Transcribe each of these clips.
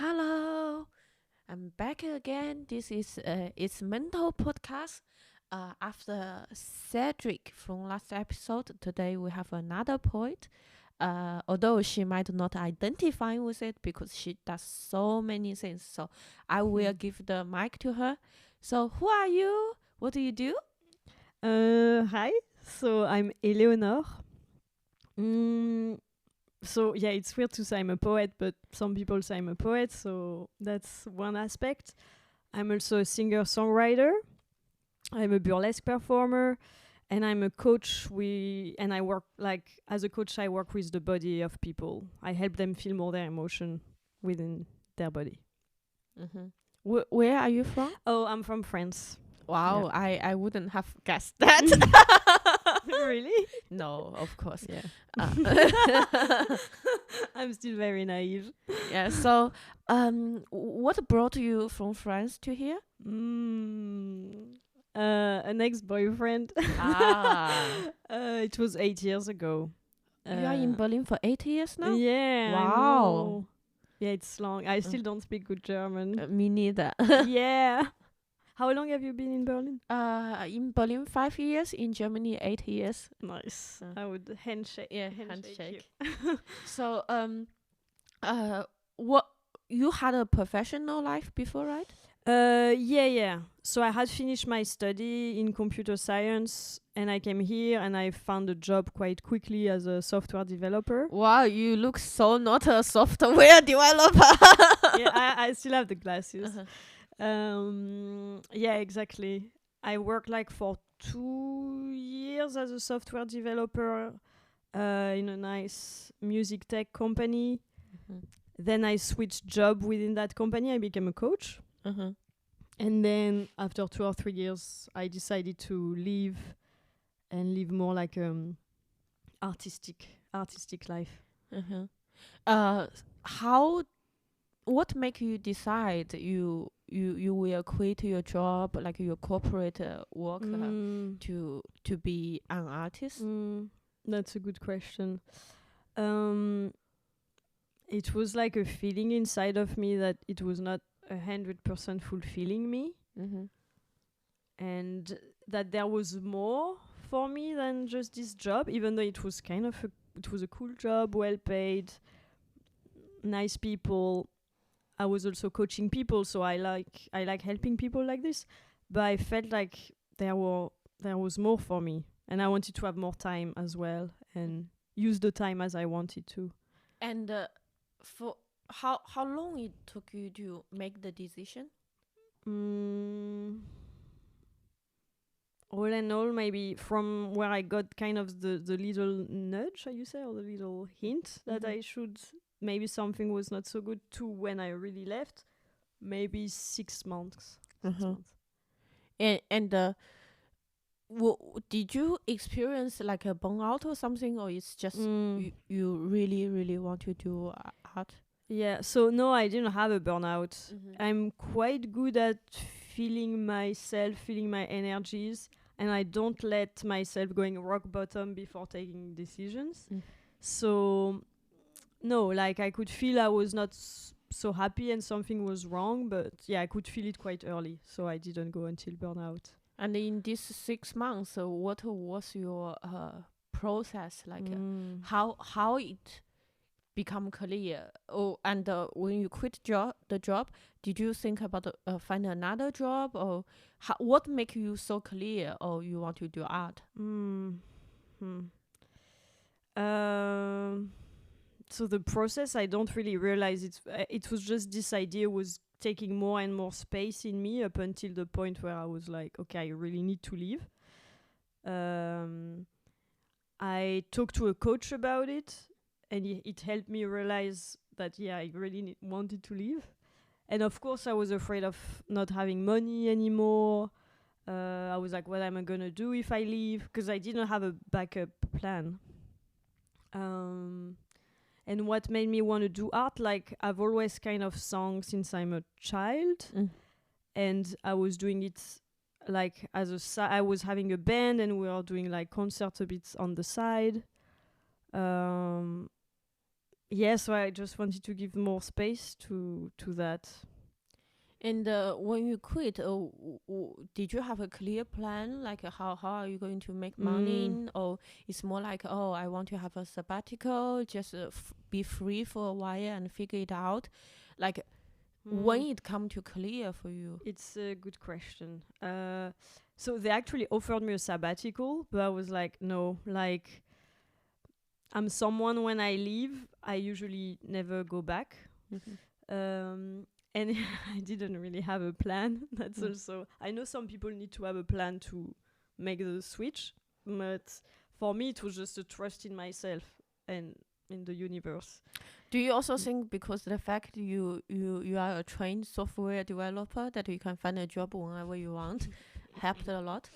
Hello, I'm back again. This is it's mental podcast. After Cedric from last episode, today we have another poet. Although she might not identify with it because she does so many things, so I will give the mic to her. So, who are you? What do you do? Hi, so I'm Eléonore. So yeah, it's weird to say I'm a poet, but some people say I'm a poet, so that's one aspect. I'm also a singer-songwriter. I'm a burlesque performer, and I'm a coach. I work as a coach. I work with the body of people. I help them feel more their emotion within their body. Where are you from? Oh, I'm from France. Wow, I wouldn't have guessed that. Really? No, of course. Yeah. Uh, I'm still very naive. yeah. So, what brought you from France to here? An ex-boyfriend. Ah, It was 8 years ago. you are in Berlin for 8 years now. Yeah. I Wow. know. Yeah, it's long. I still don't speak good German. Me neither. Yeah. How long have you been in Berlin? In Berlin 5 years. In Germany 8 years. Nice. Uh. I would handshake. Yeah, handshake. So, what you had a professional life before, right? Yeah. So I had finished my study in computer science, and I came here and I found a job quite quickly as a software developer. Wow, you look so not a software developer. Yeah, I still have the glasses. Uh-huh. Yeah, exactly. I worked for 2 years as a software developer in a nice music tech company. Mhm. Then I switched job within that company. I became a coach. Uh-huh. And then after 2 or 3 years, I decided to leave and live more like artistic life. Uh-huh. What make you decide you will quit your job, like your corporate work, to be an artist? That's a good question. It was like a feeling inside of me that it was not 100% fulfilling me, and that there was more for me than just this job, even though it was a cool job, well paid, nice people. I was also coaching people, so I like helping people like this. But I felt like there was more for me, and I wanted to have more time as well and use the time as I wanted to. And for how long it took you to make the decision? All in all, maybe from where I got kind of the little nudge, you say, or the little hint that I should, maybe something was not so good, to when I really left, maybe 6 months. 6 months. And did you experience like a burnout or something, or it's just you really want to do art? Yeah, so no, I didn't have a burnout. I'm quite good at feeling myself, feeling my energies, and I don't let myself going rock bottom before taking decisions. So no, like I could feel I was not so happy and something was wrong, but yeah, I could feel it quite early, so I didn't go until burnout. And in these 6 months, what was your process like? How it become clear? Oh, and when you quit the job, did you think about find another job, or what make you so clear? Oh, you want to do art? So the process, I don't really realize it was just this idea was taking more and more space in me up until the point where I was like, okay, I really need to leave. I talked to a coach about it, and it helped me realize that, yeah, I really wanted to leave. And of course, I was afraid of not having money anymore. I was like, what am I gonna do if I leave? Because I didn't have a backup plan. And what made me want to do art, like I've always kind of sung since I'm a child, and I was doing it like I was having a band, and we were doing like concerts a bit on the side. yeah, so I just wanted to give more space to that. And when you quit, did you have a clear plan? Like how are you going to make money? Or it's more like, oh, I want to have a sabbatical, just be free for a while and figure it out. Like when it come to clear for you? It's a good question. So they actually offered me a sabbatical, but I was like, no, like I'm someone when I leave, I usually never go back. And I didn't really have a plan. That's also, I know some people need to have a plan to make the switch, but for me, it was just a trust in myself and in the universe. Do you also think because the fact you are a trained software developer that you can find a job whenever you want helped a lot?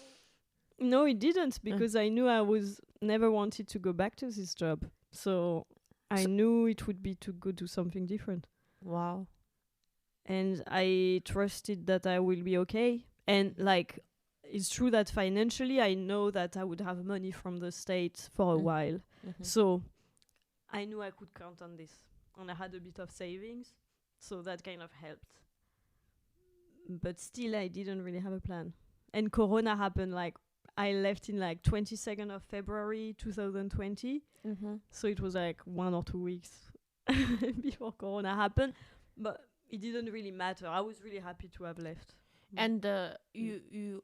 No, it didn't, because I knew I was never wanted to go back to this job. So I knew it would be to go do something different. Wow. And I trusted that I will be okay. And like, it's true that financially I know that I would have money from the state for a while. So I knew I could count on this. And I had a bit of savings. So that kind of helped. But still, I didn't really have a plan. And Corona happened like, I left in like 22nd of February 2020. So it was like 1 or 2 weeks before Corona happened. But it didn't really matter. I was really happy to have left. And you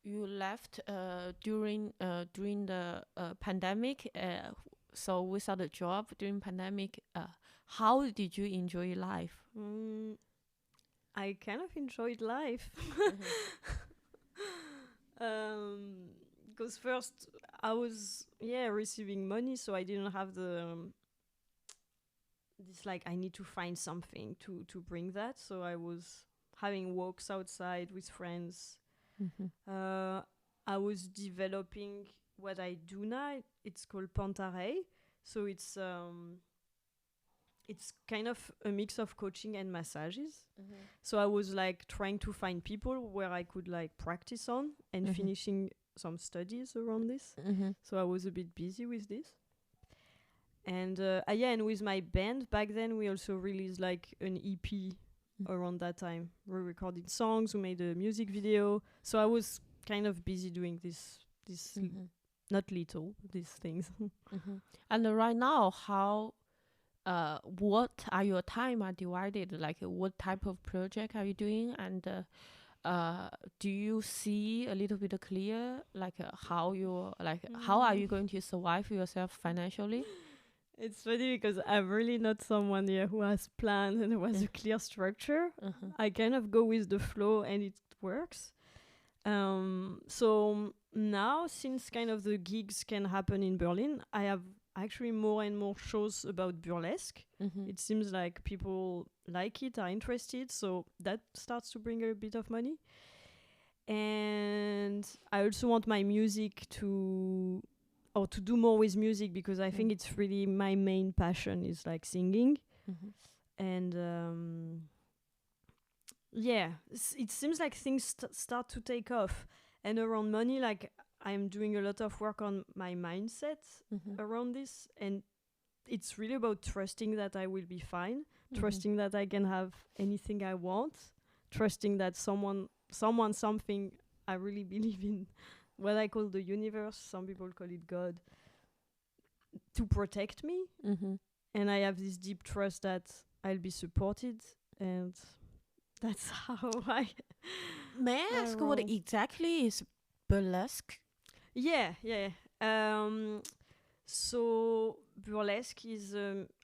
left during the pandemic. So without a job during pandemic, how did you enjoy life? I kind of enjoyed life. Because first I was receiving money, so I didn't have the this like I need to find something to bring that. So I was having walks outside with friends. I was developing what I do now. It's called Pantarei. So it's kind of a mix of coaching and massages. So I was like trying to find people where I could like practice on and finishing some studies around this. So I was a bit busy with this. And and with my band back then, we also released like an EP around that time. We recorded songs, we made a music video. So I was kind of busy doing this not little, these things. And right now, how what are your time are divided? Like what type of project are you doing? And do you see a little bit clear, like how you how are you going to survive yourself financially? It's funny because I'm really not someone here who has plans and who has a clear structure. I kind of go with the flow and it works. So now, since kind of the gigs can happen in Berlin, I have actually more and more shows about burlesque. It seems like people like it, are interested, so that starts to bring a bit of money. And I also want my music to do more with music, because I think it's really my main passion is like singing. And it seems like things start to take off. And around money, like I'm doing a lot of work on my mindset around this, and it's really about trusting that I will be fine, trusting that I can have anything I want, trusting that something I really believe in, what I call the universe, some people call it God, to protect me. And I have this deep trust that I'll be supported, and that's how I... May I ask what exactly is burlesque? Yeah. So burlesque is,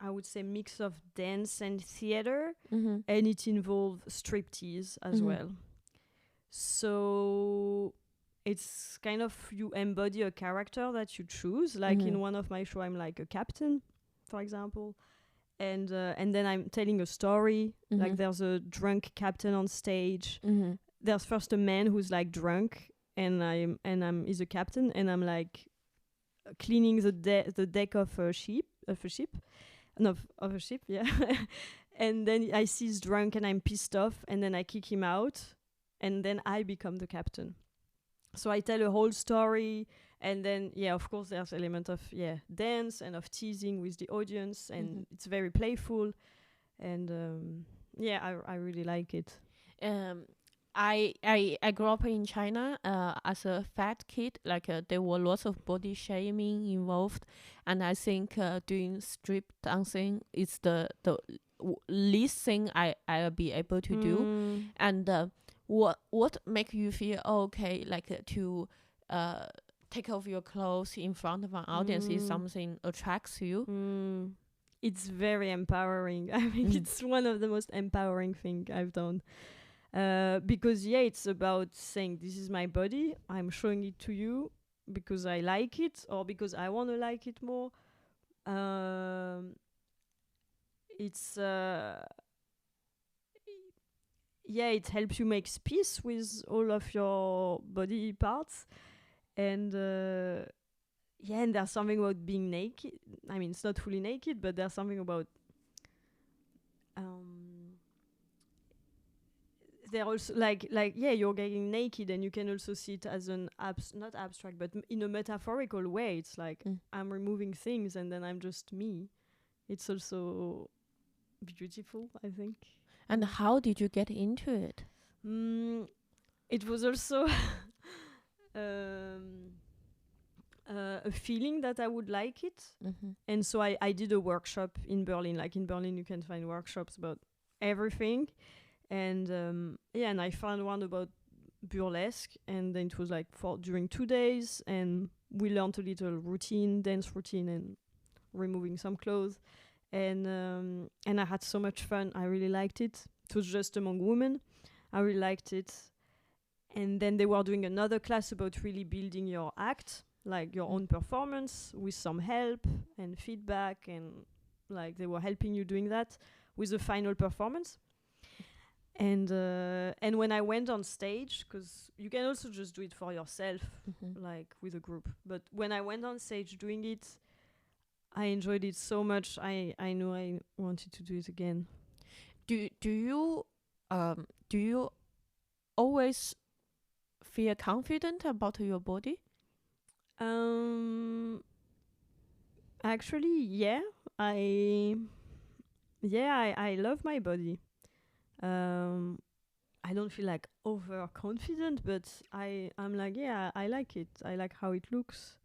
I would say, mix of dance and theater, and it involves striptease as well. So it's kind of, you embody a character that you choose. Like in one of my shows, I'm like a captain, for example. And then I'm telling a story. Like there's a drunk captain on stage. There's first a man who's like drunk, and he's a captain, and I'm like cleaning the deck of a ship. Yeah. And then I see he's drunk and I'm pissed off, and then I kick him out, and then I become the captain. So I tell a whole story, And then of course there's element of dance and of teasing with the audience, and it's very playful, and I really like it. I grew up in China as a fat kid. Like there were lots of body shaming involved, and I think doing strip dancing is the least thing I'll be able to do. And what make you feel okay, like to take off your clothes in front of an audience is something attracts you? It's very empowering. I think it's one of the most empowering thing I've done. Because it's about saying, this is my body, I'm showing it to you because I like it or because I want to like it more. It's it helps you make peace with all of your body parts, and and there's something about being naked. I mean, it's not fully naked, but there's something about they're also like you're getting naked, and you can also see it as an not abstract, but in a metaphorical way. It's like I'm removing things and then I'm just me. It's also beautiful, I think. And how did you get into it? It was also a feeling that I would like it. And so I did a workshop in Berlin. Like in Berlin you can find workshops about everything. And and I found one about burlesque, and then it was like during 2 days, and we learned a little dance routine, and removing some clothes, and I had so much fun. I really liked it. It was just among women. I really liked it. And then they were doing another class about really building your act, like your own performance, with some help and feedback, and like they were helping you doing that with the final performance. And when I went on stage, because you can also just do it for yourself, like with a group. But when I went on stage doing it, I enjoyed it so much. I knew I wanted to do it again. Do you always feel confident about your body? Actually, I love my body. I don't feel like overconfident, but I'm like, I like it. I like how it looks.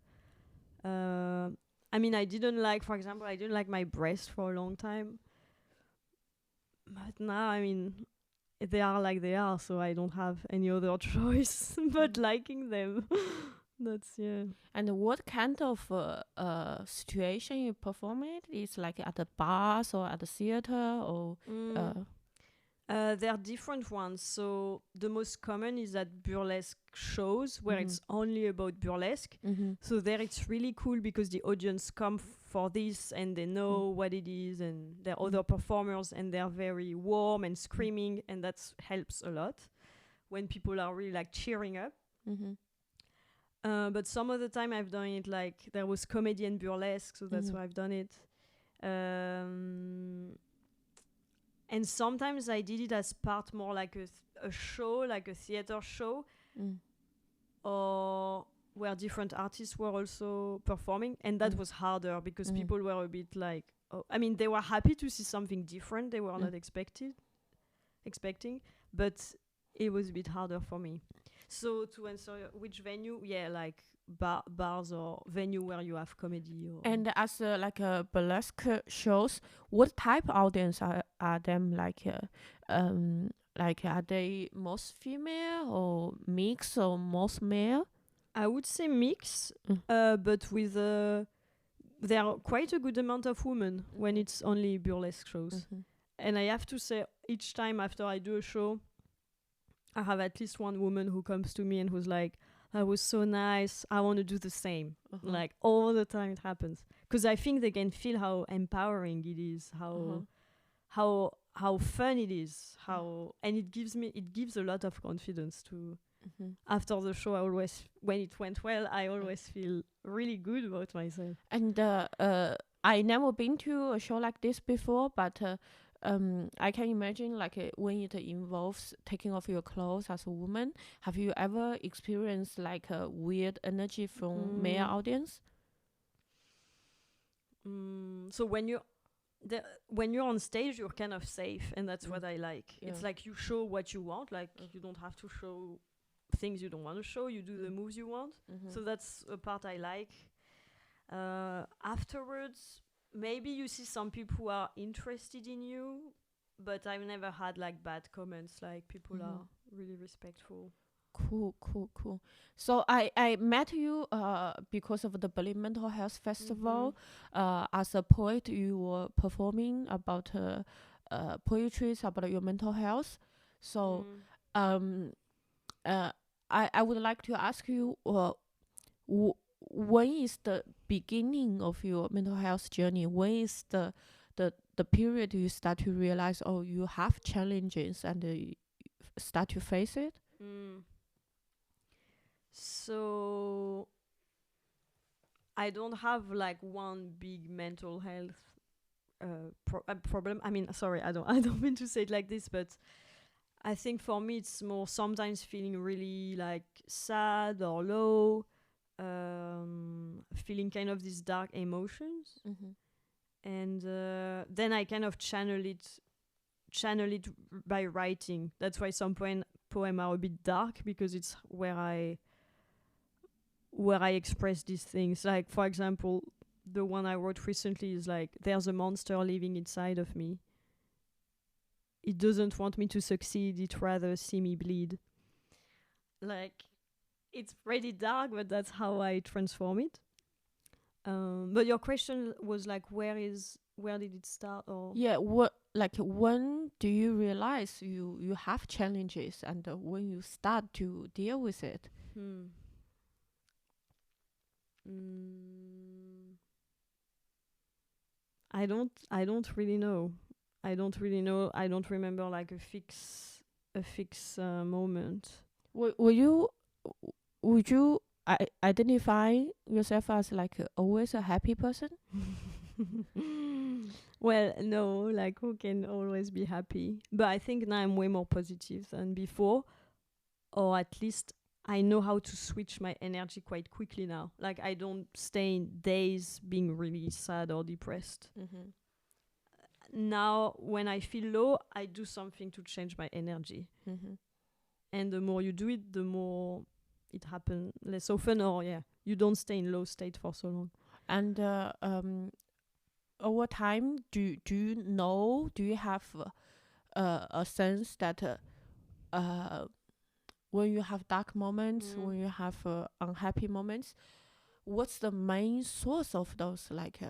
I mean, I didn't like my breasts for a long time. But now, I mean, they are like they are, so I don't have any other choice but liking them. That's, And what kind of situation you perform it? Is like at the bars or at the theater or? There are different ones. So the most common is at burlesque shows where it's only about burlesque. So there it's really cool because the audience come for this and they know what it is, and there are other performers and they're very warm and screaming, and that helps a lot when people are really like cheering up. But some of the time I've done it like there was comedy and burlesque, so that's why I've done it. And sometimes I did it as part more like a show, like a theater show, or where different artists were also performing. And that was harder because people were a bit like, I mean, they were happy to see something different. They were not expecting, but it was a bit harder for me. So to answer which venue, like bars or venue where you have comedy. And as like burlesque shows, what type audience are them like? Like are they most female or mix or most male? I would say mix, but with there are quite a good amount of women when it's only burlesque shows. And I have to say, each time after I do a show, I have at least one woman who comes to me and who's like, that was so nice, I want to do the same. Like all the time it happens. Because I think they can feel how empowering it is, how fun it is, and it gives a lot of confidence to. After the show, when it went well, I always feel really good about myself. And I never been to a show like this before, but I can imagine like when it involves taking off your clothes as a woman. Have you ever experienced like a weird energy from male audience? So when you're on stage, you're kind of safe, and that's what I like. Yeah. It's like you show what you want. Like you don't have to show things you don't want to show. You do the moves you want. So that's a part I like. Afterwards, maybe you see some people who are interested in you, but I've never had like bad comments. Like people are really respectful. Cool. So I met you because of the Berlin Mental Health Festival. As a poet, you were performing about poetry about your mental health. So I would like to ask you, when is the beginning of your mental health journey? When is the period you start to realize, oh, you have challenges and start to face it? So I don't have like one big mental health problem. I mean, sorry, I don't mean to say it like this, but I think for me it's more sometimes feeling really like sad or low, feeling kind of these dark emotions, and then I kind of channel it by writing. That's why some poem are a bit dark, because it's where I express these things. Like, for example, the one I wrote recently is like, there's a monster living inside of me. It doesn't want me to succeed. It rather see me bleed. Like, it's pretty dark, but that's how I transform it. But your question was like, where did it start? Or when do you realize you have challenges, and when you start to deal with it? I don't really know. I don't remember like a fix moment. Would you identify yourself as like always a happy person? Well, no, like who can always be happy? But I think now I'm way more positive than before, or at least I know how to switch my energy quite quickly now. Like, I don't stay in days being really sad or depressed. Now, when I feel low, I do something to change my energy. And the more you do it, the more it happens less often, or you don't stay in low state for so long. And over time, do you have a sense that when you have dark moments, when you have unhappy moments, what's the main source of those? Like,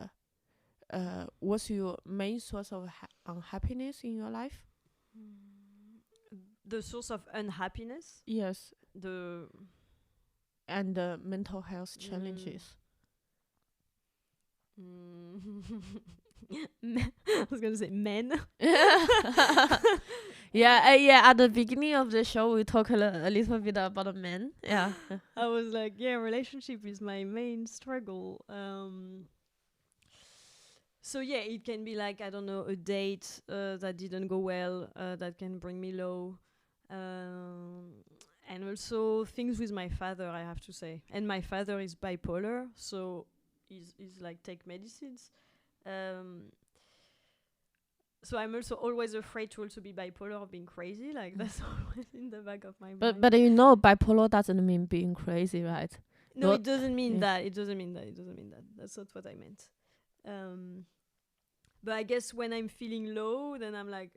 what's your main source of unhappiness in your life? The source of unhappiness? Yes. And the mental health challenges. I was gonna say men. Yeah. At the beginning of the show, we talk a little bit about men. Yeah. I was like, relationship is my main struggle. So it can be like, I don't know, a date that didn't go well, that can bring me low, and also things with my father, I have to say. And my father is bipolar, so he's like take medicines. So I'm also always afraid to also be bipolar or being crazy. Like, that's always in the back of my mind. But bipolar doesn't mean being crazy, right? No, it doesn't mean that. It doesn't mean that. That's not what I meant. But I guess when I'm feeling low, then I'm like,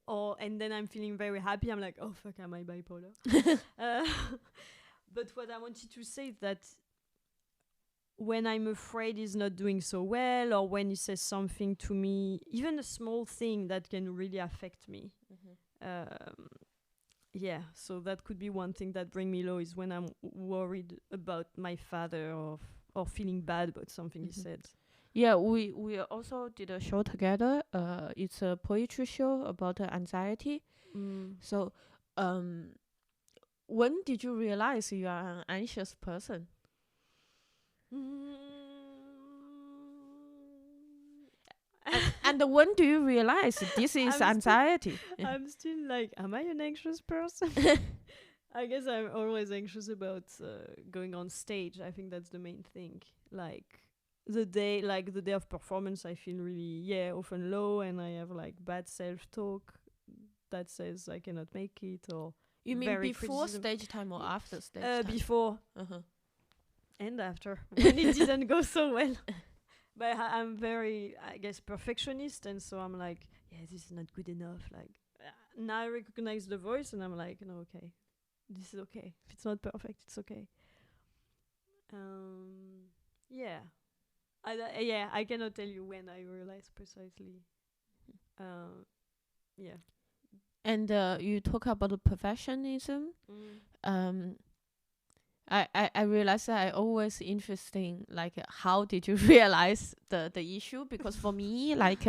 and then I'm feeling very happy, I'm like, oh fuck, am I bipolar? But what I wanted to say is that when I'm afraid he's not doing so well, or when he says something to me, even a small thing that can really affect me. So that could be one thing that bring me low, is when I'm worried about my father, or feeling bad about something he said. Yeah, we also did a show together. It's a poetry show about anxiety. So, when did you realize you are an anxious person? And when do you realize this is anxiety? I'm still like, am I an anxious person? I guess I'm always anxious about going on stage. I think that's the main thing. Like the day of performance, I feel really often low, and I have like bad self-talk that says I cannot make it, or You mean very before criticism. stage time or after stage time? Before Uh-huh. and after, when it didn't go so well. But I'm very, I guess, perfectionist, and so I'm like, yeah, this is not good enough. Like now I recognize the voice, and I'm like, no, okay, this is okay. If it's not perfect, it's okay. Yeah, I cannot tell you when I realized precisely. Yeah. And you talk about the perfectionism. I realized that I always interesting like how did you realize the issue, because for me like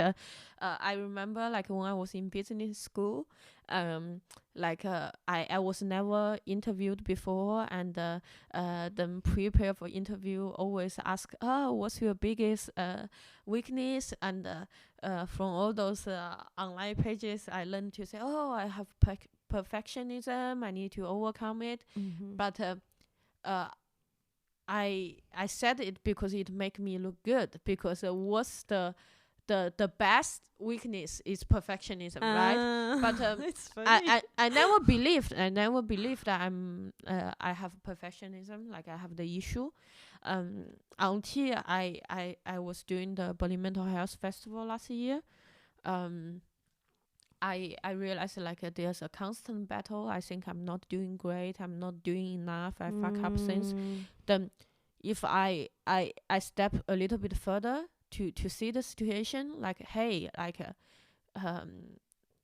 I remember like when I was in business school, I was never interviewed before, and the prepare for interview always ask, oh, what's your biggest weakness, and from all those online pages I learned to say, oh, I have perfectionism, I need to overcome it. But I said it because it make me look good, because what's the best weakness is perfectionism, right? But it's funny. I never believed that I have perfectionism, like I have the issue, until I was doing the Berlin Mental Health Festival last year. I realized like there's a constant battle. I think I'm not doing great. I'm not doing enough. I fuck up things. Then, if I step a little bit further to see the situation, like hey, like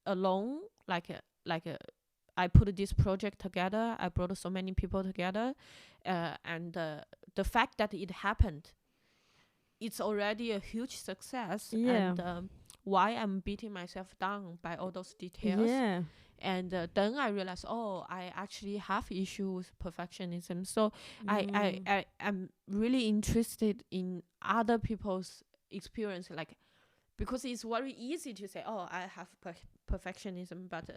alone, I put this project together. I brought so many people together, and the fact that it happened, it's already a huge success. Yeah. And why I'm beating myself down by all those details. Yeah. And then I realized, oh, I actually have issue with perfectionism. So I am really interested in other people's experience, like, because it's very easy to say, oh, I have perfectionism, but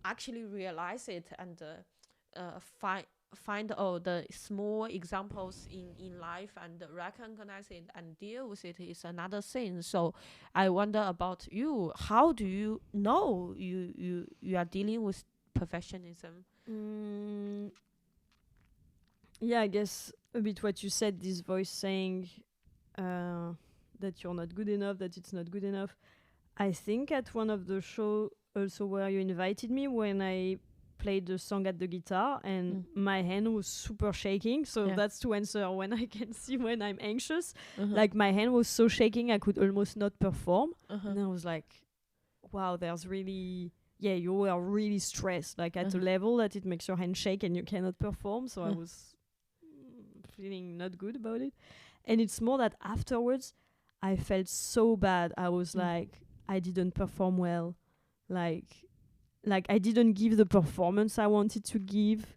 actually realize it and find all the small examples in life and recognize it and deal with it is another thing. So I wonder about you. How do you know you are dealing with perfectionism? Yeah, I guess a bit what you said, this voice saying that you're not good enough, that it's not good enough. I think at one of the show also where you invited me, when I played the song at the guitar, and my hand was super shaking. So that's to answer when I can see when I'm anxious. Like my hand was so shaking I could almost not perform. And I was like, wow, there's really, you were really stressed, like at a level that it makes your hand shake and you cannot perform. So I was feeling not good about it. And it's more that afterwards I felt so bad. I was like, I didn't perform well. Like I didn't give the performance I wanted to give.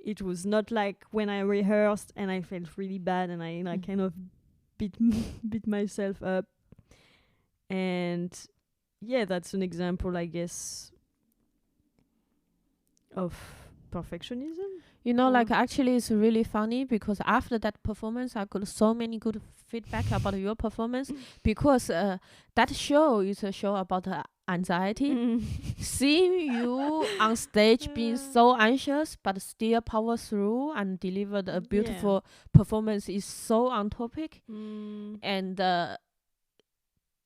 It was not like when I rehearsed, and I felt really bad, and I like kind of beat myself up. And yeah, that's an example, I guess, of perfectionism. You know, like actually it's really funny, because after that performance I got so many good feedback about your performance, because that show is a show about anxiety. Seeing you on stage being so anxious but still power through and delivered a beautiful performance is so on topic. And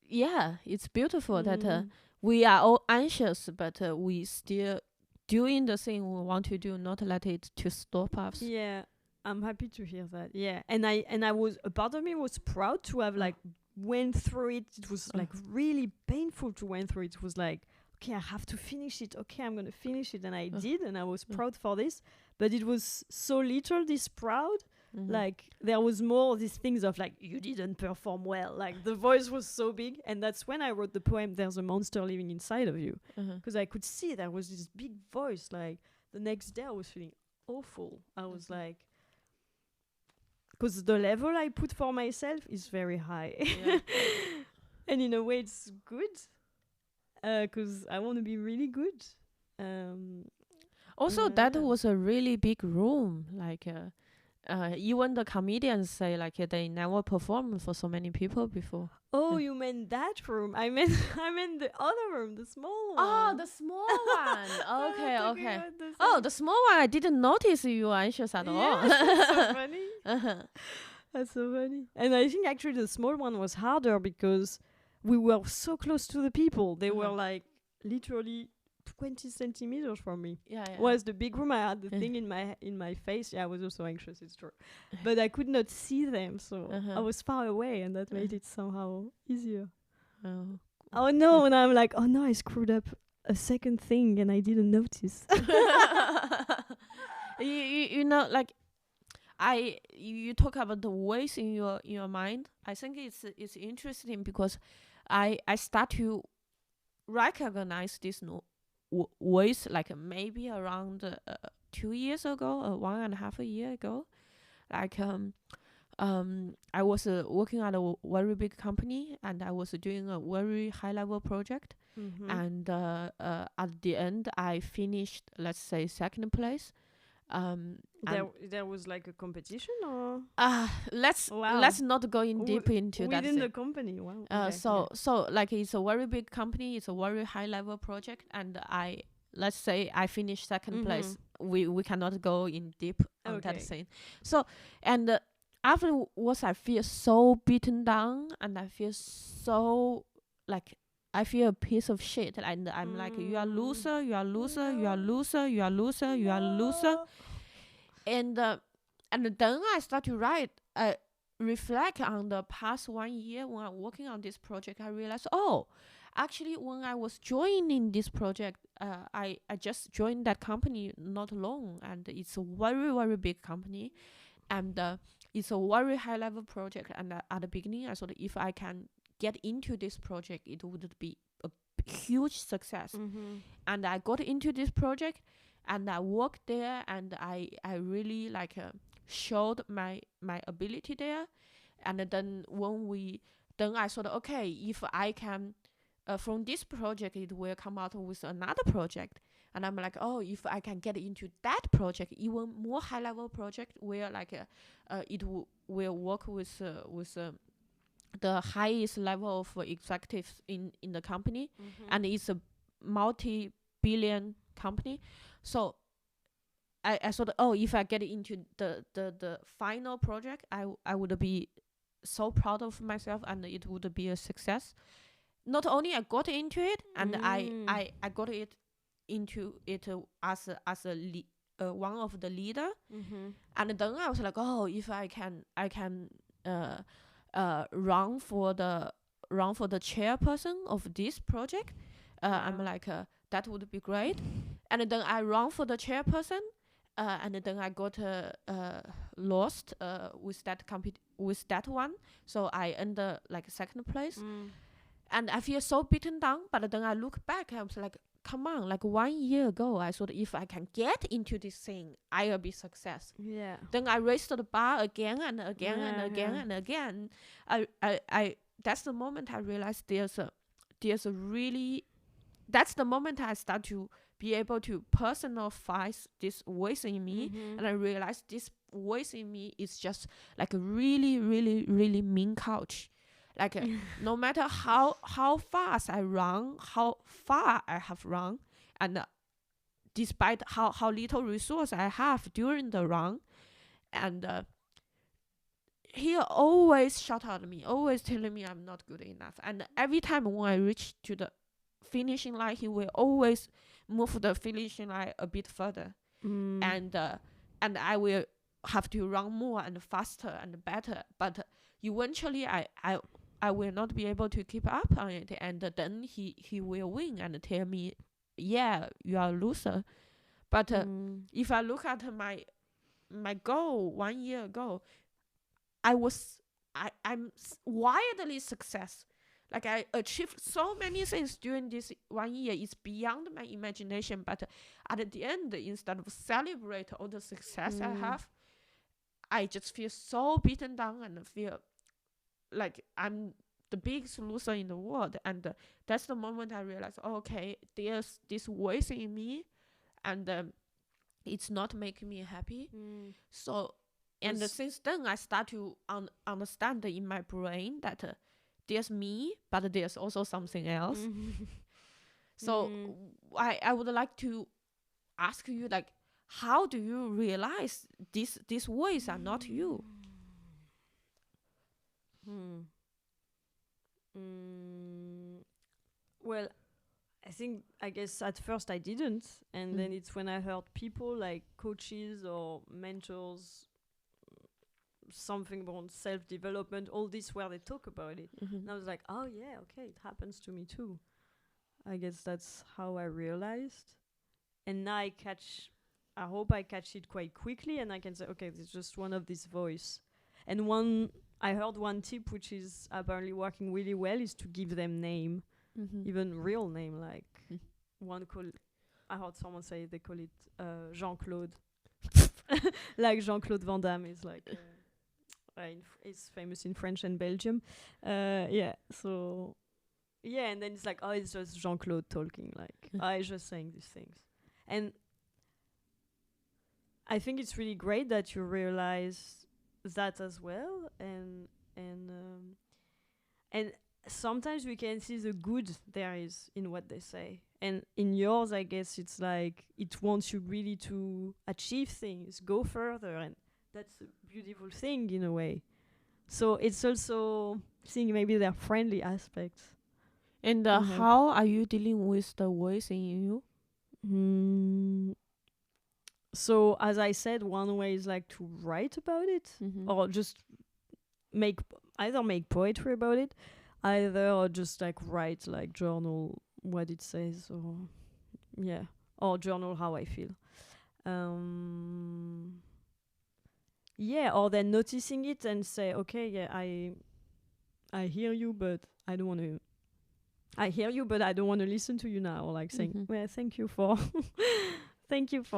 it's beautiful that we are all anxious, but we still doing the thing we want to do, not let it to stop us. Yeah, I'm happy to hear that. Yeah, and I was, a part of me was proud to have like went through it. It was like really painful to went through it. It was like, okay, I have to finish it. Okay, I'm gonna finish it, and I did, and I was proud for this. But it was so little, this proud. Like there was more these things of like, you didn't perform well. Like the voice was so big, and that's when I wrote the poem "There's a Monster Living Inside of You," because I could see there was this big voice. Like the next day I was feeling awful. I was like, because the level I put for myself is very high. And in a way, it's good because I want to be really good. Also, that Yeah. was a really big room. Even the comedians say they never performed for so many people before. Oh, you meant that room? I meant I meant the other room, the small one. Oh, the small one. I'm Okay, not talking okay. about the Oh, size. the small one. I didn't notice you were anxious at all. Yes, that's so funny. Uh-huh. That's so funny. And I think actually the small one was harder because we were so close to the people. They were like literally 20 centimeters from me. Yeah, yeah. Whereas the big room, I had the thing in my face. Yeah, I was also anxious, it's true. But I could not see them, so I was far away, and that made it somehow easier. Oh. Oh no, and I'm like, oh no, I screwed up a second thing and I didn't notice. you know, like you talk about the voice in your mind. I think it's interesting because I start to recognize this voice like maybe around 2 years ago, 1.5 year ago. Like I was working at a very big company, and I was doing a very high level project. And at the end, I finished, let's say, second place. There was like a competition, or let's not go in deep into that within the company. Wow. Okay, so like it's a very big company, it's a very high level project, and let's say I finished second place. We cannot go in deep on that thing. So and afterwards I feel so beaten down, and I feel so like I feel a piece of shit, and I'm like, you are loser, you are loser, you are loser, you are loser, you are loser. And then I start to reflect on the past 1 year when I'm working on this project. I realized, actually, when I was joining this project, I just joined that company not long, and it's a very, very big company, and it's a very high level project. And at the beginning, I thought if I can get into this project, it would be a huge success. And I got into this project, and I worked there, and I really showed my ability there. And then I thought, okay, if I can from this project it will come out with another project. And I'm like, if I can get into that project, even more high level project where it will work with the highest level of executives in the company, and it's a multi-billion company. So I thought, if I get into the final project, I would be so proud of myself, and it would be a success. Not only I got into it, and I got it into it as one of the leader. And then I was like, if I can run for the chairperson of this project, I'm like, that would be great. And then I run for the chairperson, and then I got lost with that one, so I ended second place. And I feel so beaten down. But then I look back, I was like, come on, 1 year ago I thought if I can get into this thing, I'll be success. Yeah. Then I raised the bar again and again and again and again. I that's the moment I realized there's a really, that's the moment I start to be able to personalize this voice in me. And I realized this voice in me is just like a really, really, really mean couch. No matter how fast I run, how far I have run, and despite how little resource I have during the run, and he always shout at me, always telling me I'm not good enough. And every time when I reach to the finishing line, he will always move the finishing line a bit further, and I will have to run more and faster and better. But eventually, I will not be able to keep up on it, and then he will win and tell me, yeah, you are a loser. But if I look at my goal 1 year ago, I'm wildly success. I achieved so many things during this 1 year. It's beyond my imagination. But at the end, instead of celebrate all the success I have, I just feel so beaten down and feel like I'm the biggest loser in the world. And that's the moment I realized, okay, there's this voice in me, and it's not making me happy. So, and since then I start to understand in my brain that there's me, but there's also something else. So I would like to ask you, like, how do you realize these voices are not you? Well, I guess at first I didn't, and then it's when I heard people like coaches or mentors, something about self-development, all this, where they talk about it, and I was like, oh yeah, okay, it happens to me too. I guess that's how I realized, and now I hope I catch it quite quickly, and I can say, okay, it's just one of these voice. And I heard one tip which is apparently working really well is to give them name. Even real name, like I heard someone say they call it Jean-Claude. Like Jean-Claude Van Damme is like it's famous in French and Belgium. So and then it's like, oh, it's just Jean-Claude talking, like he's just saying these things. And I think it's really great that you realize that as well, and sometimes we can see the good there is in what they say. And in yours, I guess it's like it wants you really to achieve things, go further, and that's a beautiful thing in a way. So it's also seeing maybe their friendly aspects. And how are you dealing with the voice in you? So as I said, one way is like to write about it, or just either make poetry about it, or just like write, like journal what it says, or journal how I feel. Or then noticing it and say, okay, I hear you, but I don't want to. I hear you, but I don't want to listen to you now. Or like saying, well, thank you for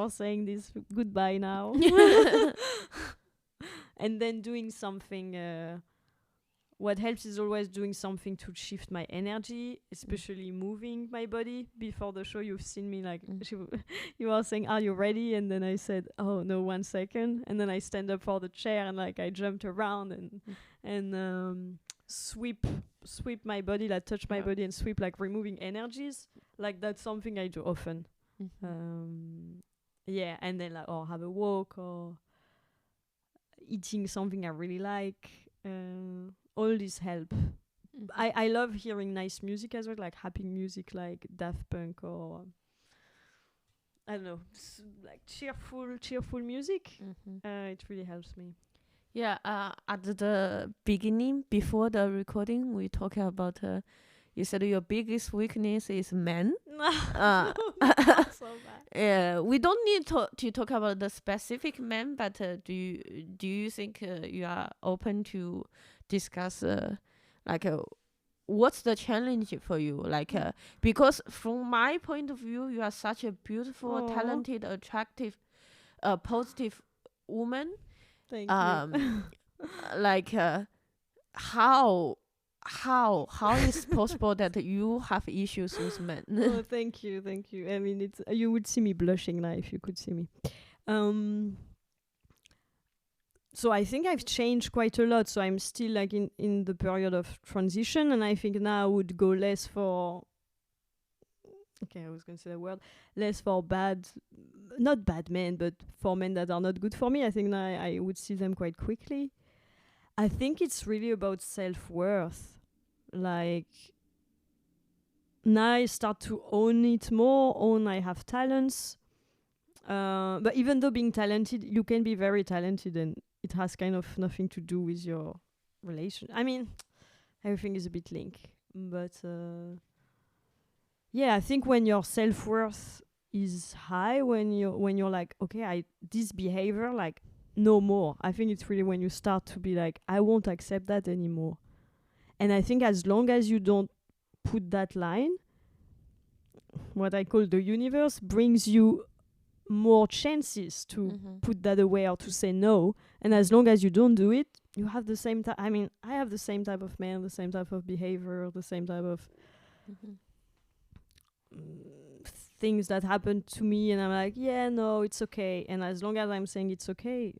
saying this goodbye now. And then doing something. What helps is always doing something to shift my energy, especially moving my body. Before the show, you've seen me like you were saying, "Are you ready?" And then I said, "Oh no, 1 second." And then I stand up for the chair and like I jumped around and sweep my body, like touch my body and sweep, like removing energies. Like that's something I do often. And then like have a walk or eating something I really like. All this help. I love hearing nice music as well, like happy music, like Daft Punk or I don't know, like cheerful music. It really helps me. Yeah. At the beginning, before the recording, we talked about. You said your biggest weakness is men. So bad. Yeah, we don't need to talk about the specific men, but do you think you are open to discuss what's the challenge for you? Like because from my point of view, you are such a beautiful, talented, attractive, positive woman. Thank you. Like how is it possible that you have issues with men? Oh, thank you. I mean, it's you would see me blushing now if you could see me. So I think I've changed quite a lot. So I'm still like in the period of transition, and I think now I would go less for. Okay, I was going to say the word less for not bad men, but for men that are not good for me. I think now I would see them quite quickly. I think it's really about self-worth. Like, now I start to own it more, I have talents. But even though being talented, you can be very talented and it has kind of nothing to do with your relation. I mean, everything is a bit linked. But, I think when your self-worth is high, when you're like, okay, this behavior, like, no more. I think it's really when you start to be like, I won't accept that anymore. And I think as long as you don't put that line, what I call the universe brings you more chances to put that away or to say no. And as long as you don't do it, you have the same type. I mean, I have the same type of man, the same type of behavior, the same type of things that happen to me, and I'm like, yeah, no, it's okay. And as long as I'm saying it's okay,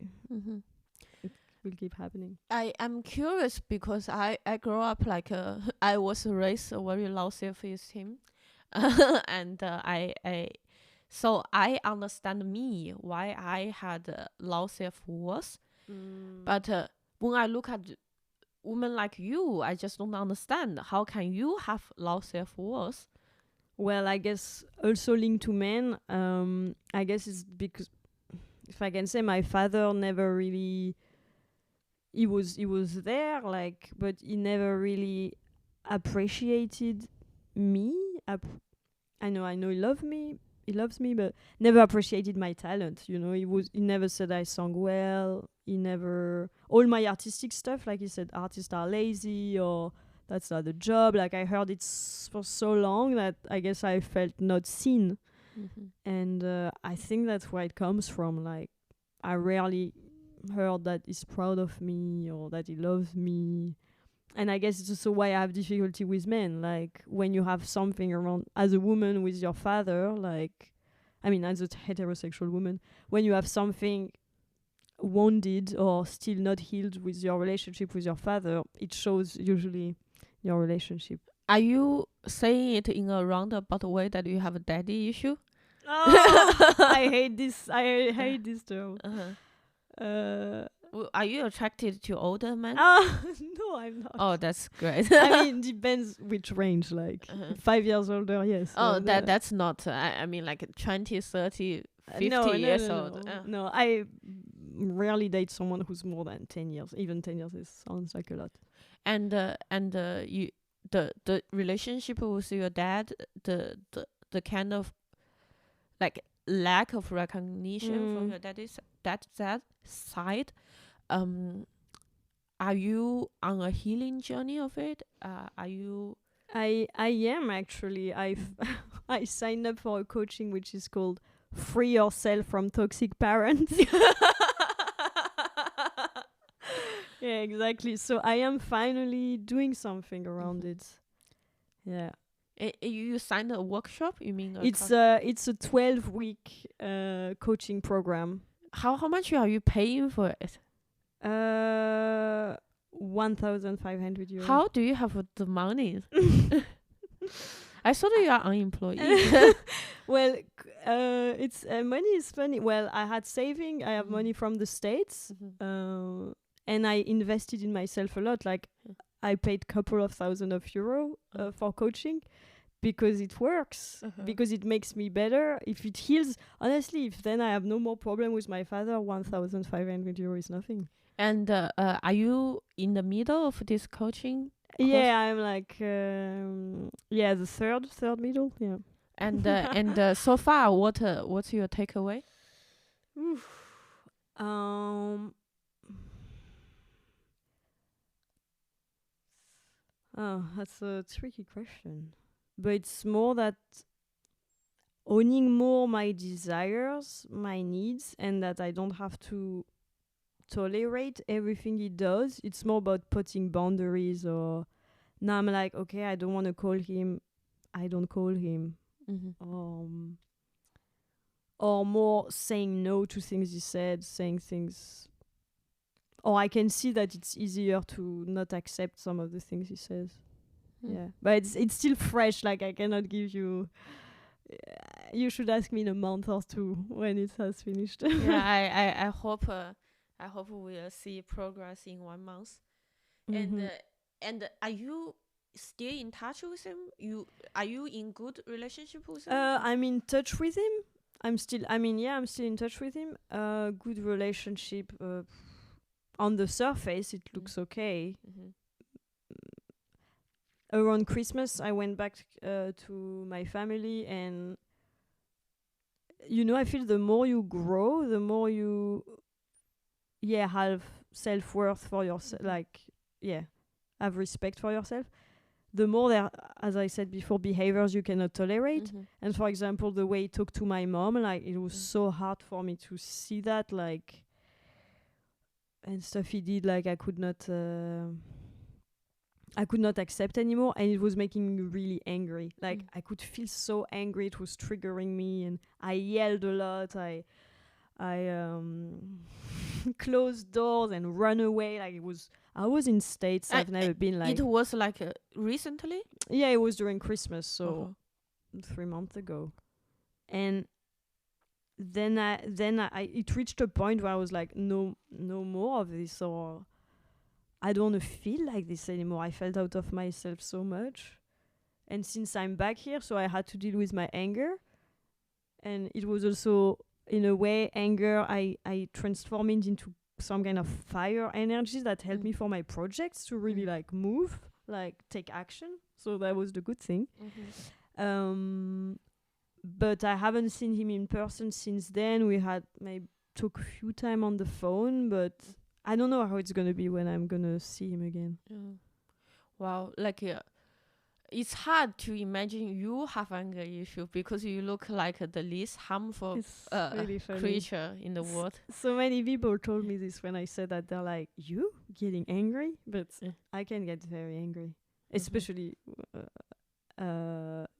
it will keep happening. I am curious because I grew up like I was raised a very low self-esteem, and so I understand me why I had low self-worth. But when I look at women like you, I just don't understand. How can you have low self-worth? Well, I guess also linked to men. I guess it's because, if I can say, my father never really. He was there, like, but he never really appreciated me. I know he loves me, but never appreciated my talent. You know, he never said I sang well. He never, all my artistic stuff, like he said, artists are lazy or that's not a job. Like, I heard it for so long that I guess I felt not seen. And I think that's where it comes from. Like, I rarely heard that he's proud of me or that he loves me. And I guess it's also why I have difficulty with men. Like, when you have something around, as a woman with your father, like, I mean, as a heterosexual woman, when you have something wounded or still not healed with your relationship with your father, it shows usually your relationship. Are you saying it in a roundabout way that you have a daddy issue? Oh, I hate this. I hate this term. Are you attracted to older men? No, I'm not. Oh, that's great. I mean, depends which range. Like 5 years older, yes. Oh, that's not. I mean, like 20, 30, 50 years old. No, I rarely date someone who's more than 10 years. Even 10 years sounds like a lot. And you the relationship with your dad, the kind of like lack of recognition from your dad's that side, are you on a healing journey of it? Are you? I am actually. I signed up for a coaching which is called Free Yourself from Toxic Parents. Yeah, exactly. So I am finally doing something around it. Yeah. You signed a workshop? You mean it's a 12-week coaching program. How much are you paying for it? 1,500 euros. How do you have the money? I thought you are unemployed. Well, it's money is funny. Well, I had saving. I have money from the States, and I invested in myself a lot. Like, I paid couple of thousand of euro for coaching because it works, because it makes me better. If it heals, honestly, if then I have no more problem with my father, 1,500 euro is nothing. And are you in the middle of this coaching course? Yeah, I'm like the third middle. Yeah. And so far, what's your takeaway? Oh, that's a tricky question. But it's more that owning more my desires, my needs, and that I don't have to tolerate everything he does. It's more about putting boundaries, or now I'm like, okay, I don't want to call him, I don't call him. Or more saying no to things he said, saying things, or I can see that it's easier to not accept some of the things he says. Yeah, but it's still fresh. Like, I cannot give you. You should ask me in a month or two when it has finished. Yeah, I hope we'll see progress in 1 month. And are you still in touch with him? Are you in good relationship with him? I'm in touch with him. I'm still in touch with him. Good relationship. On the surface, it looks okay. Around Christmas, I went back to my family, and I feel the more you grow, the more you have self-worth for yourself, have respect for yourself. The more there, as I said before, behaviors you cannot tolerate. And for example, the way he talked to my mom, like, it was so hard for me to see that, like, and stuff he did, like I could not accept anymore, and it was making me really angry. Like I could feel so angry, it was triggering me, and I yelled a lot. I closed doors and run away. Like I was in states I've never been. Like it was like recently. Yeah, it was during Christmas, so 3 months ago, and then it reached a point where I was like, no more of this, or I don't want to feel like this anymore. I felt out of myself so much, and since I'm back here, so I had to deal with my anger, and it was also, in a way, anger I transformed it into some kind of fire energy that helped me for my projects to really like move, like take action. So that was the good thing. But I haven't seen him in person since then. We had maybe took a few time on the phone, but I don't know how it's gonna be when I'm gonna see him again. Wow, like it's hard to imagine you have anger issue because you look like the least harmful really creature in the world. So many people told me this when I said that. They're like, "You getting angry?" But I can get very angry, especially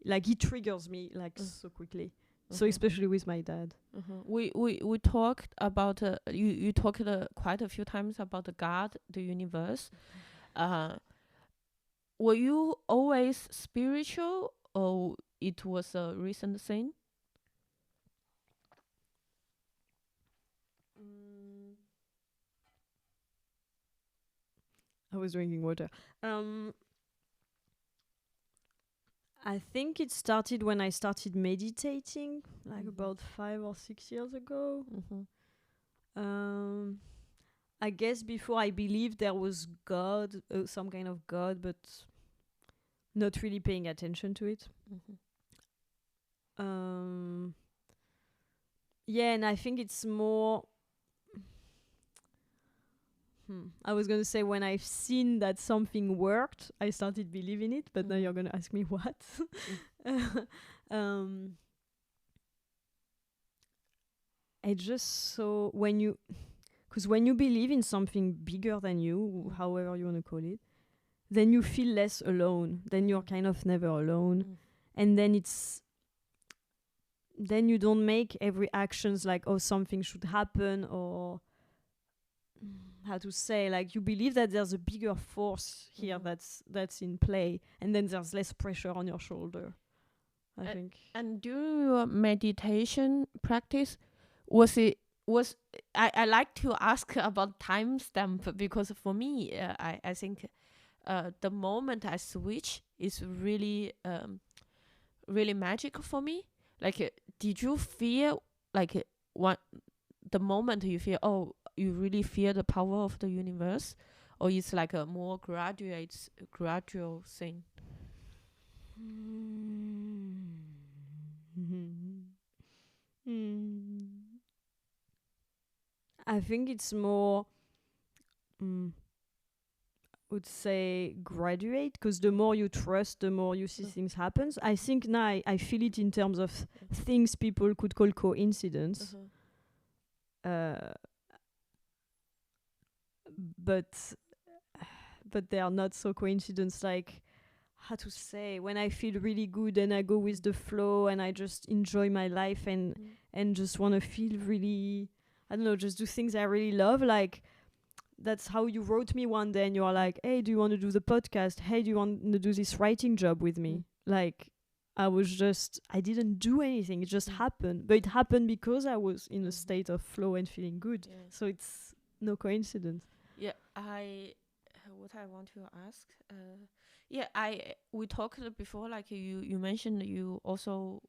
like he triggers me like so quickly. So especially with my dad. We talked about you talked quite a few times about the God, the universe. Were you always spiritual, or it was a recent thing? I was drinking water. I think it started when I started meditating, like about 5 or 6 years ago. I guess before I believed there was God, some kind of God, but not really paying attention to it. Yeah, and I think it's more... I was going to say when I've seen that something worked, I started believing it, but now you're going to ask me what. I just saw because when you believe in something bigger than you, however you want to call it, then you feel less alone. Then you're kind of never alone. And then then you don't make every actions like, oh, something should happen, or how to say, like you believe that there's a bigger force here that's in play, and then there's less pressure on your shoulder, I think. And during your meditation practice, I like to ask about timestamp, because for me, I think the moment I switch is really really magical for me. Like, did you feel like the moment you feel, oh, you really feel the power of the universe, or it's like a more gradual thing? I think it's more, would say graduate, because the more you trust, the more you see things happen. I think now I feel it in terms of things people could call coincidence. But they are not so coincidence. Like, how to say, when I feel really good and I go with the flow and I just enjoy my life and just want to feel really, I don't know, just do things I really love. Like, that's how you wrote me one day and you are like, hey, do you want to do the podcast? Hey, do you want to do this writing job with me? Like, I didn't do anything. It just happened. But it happened because I was in a state of flow and feeling good. So it's no coincidence. Yeah, what I want to ask, we talked before, like you mentioned you also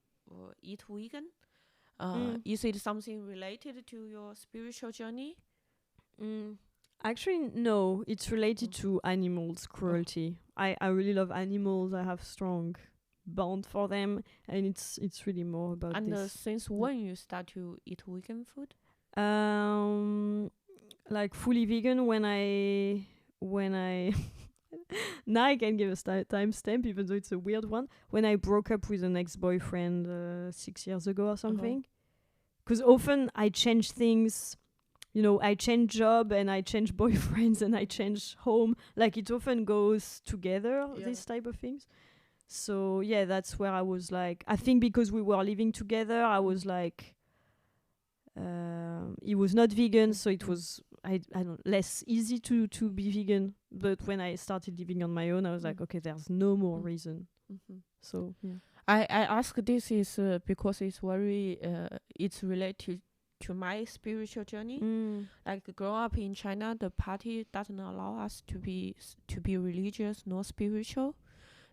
eat vegan. Is it something related to your spiritual journey? Actually, no. It's related to animals, cruelty. I really love animals. I have strong bond for them, and it's really more about this. And since when you start to eat vegan food? Like fully vegan when I now I can give a timestamp, even though it's a weird one. When I broke up with an ex-boyfriend 6 years ago or something, because often I change things I change job and I change boyfriends and I change home. Like it often goes together, these type of things. So yeah, that's where I was like, I think because we were living together, I was like, he was not vegan, so it was I don't less easy to be vegan. But when I started living on my own, I was like, okay, there's no more reason. So yeah. I ask this is because it's very it's related to my spiritual journey. Like grow up in China, the party doesn't allow us to be religious nor spiritual.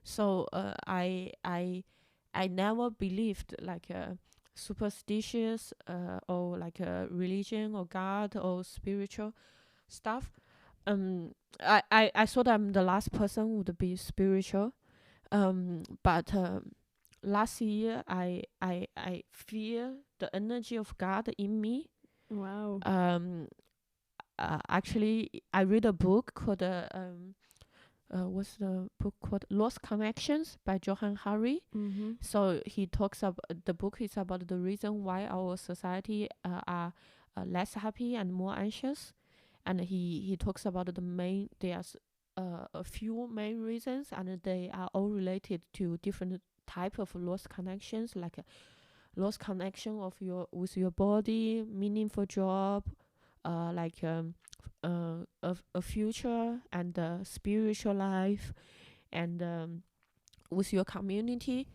So I never believed like superstitious or like a religion or God or spiritual stuff. I thought I'm the last person would be spiritual. But last year I feel the energy of God in me. Wow. Actually, I read a book called what's the book called? Lost Connections by Johan Hari. So he talks about the book is about the reason why our society are less happy and more anxious, and he talks about the main. There's a few main reasons, and they are all related to different type of lost connections, like a lost connection of with your body, meaningful job, like a future and spiritual life, and with your community.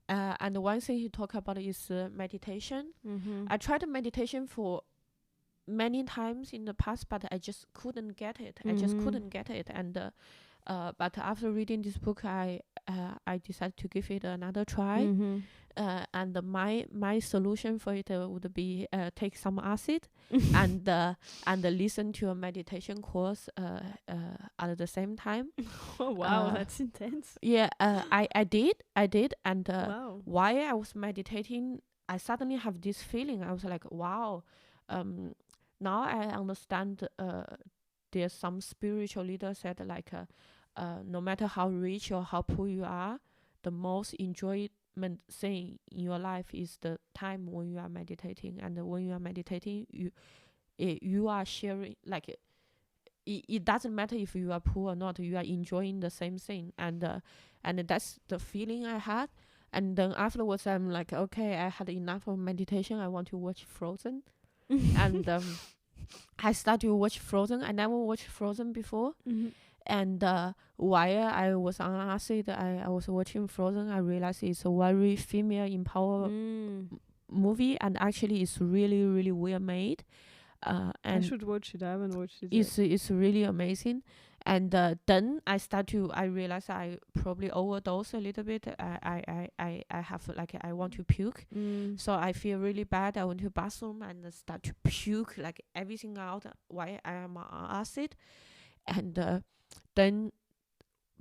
And one thing he talk about is meditation. I tried meditation for many times in the past, but I just couldn't get it. And but after reading this book, I decided to give it another try. And my solution for it would be take some acid and listen to a meditation course at the same time. Oh wow, that's intense. Yeah, I did, and wow. while I was meditating, I suddenly have this feeling. I was like, wow, now I understand. There's some spiritual leader said like, no matter how rich or how poor you are, the most enjoyment thing in your life is the time when you are meditating. And when you are meditating, you are sharing, like it doesn't matter if you are poor or not, you are enjoying the same thing. And that's the feeling I had. And then afterwards I'm like, okay, I had enough of meditation, I want to watch Frozen. And I started to watch Frozen. I never watched Frozen before. And while I was on acid, I was watching Frozen. I realized it's a very female empower movie, and actually it's really, really well made. And I should watch it. I haven't watched it. It's really amazing. And then I realized I probably overdosed a little bit. I have like, I want to puke. So I feel really bad. I went to the bathroom and start to puke like everything out while I am on acid. And then,